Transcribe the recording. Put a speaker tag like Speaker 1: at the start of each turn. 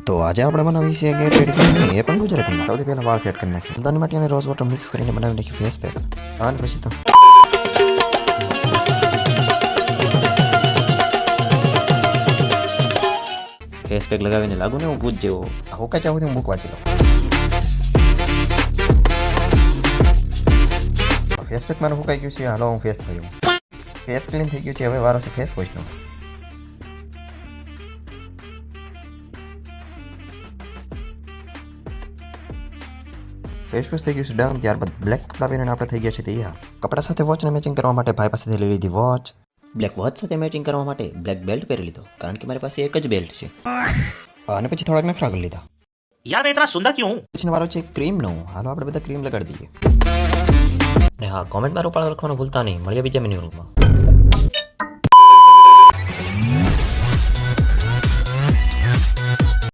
Speaker 1: તો આજે આપણે બનાવી છે ગેટ રેડી કરીને એ પણ ગુજરાતીમાં. સૌથી પહેલા વાળ સેટ કરી નાખીએ. હલ્દાની માટી અને રોઝ વોટર મિક્સ કરીને બનાવી નાખ્યું ફેસ પેક. અને પછી તો ફેસ પેક લગાવીને લાગુ ને હું ભૂત જેવો હું કાંઈ ચાહું હું બુક વાંચી લઉં. ફેસ પેક મારું સુકાઈ ગયું છે. હાલો હું ફેસ થયું. ફેસ ક્લીન થઈ ગયું છે. હવે વારો છે ફેસ વોશનો. ફેસ વોશ થઈ ગયું છે ડન. ત્યારબાદ બ્લેક કપડા પહેરીને આપણે થઈ ગયા છે તૈયાર. કપડા સાથે વોચને મેચિંગ કરવા માટે ભાઈ પાસેથી લઈ લીધી વોચ. બ્લેક વોચ સાથે મેચિંગ કરવા માટે બ્લેક બેલ્ટ પહેરી લીધો કારણ કે મારી પાસે એક જ બેલ્ટ છે. અને પછી થોડાક નખરા કરી લીધા.
Speaker 2: यार मैं इतना सुंदर क्यों हूँ?
Speaker 1: પછી વારો છે ક્રીમનો. હાલો આપણે બધા ક્રીમ લગાડી દઈએ. અને હા, કોમેન્ટમાં રૂપાળા લખવાનું ભૂલતા નહીં. મળીએ બીજા મિનિટમાં.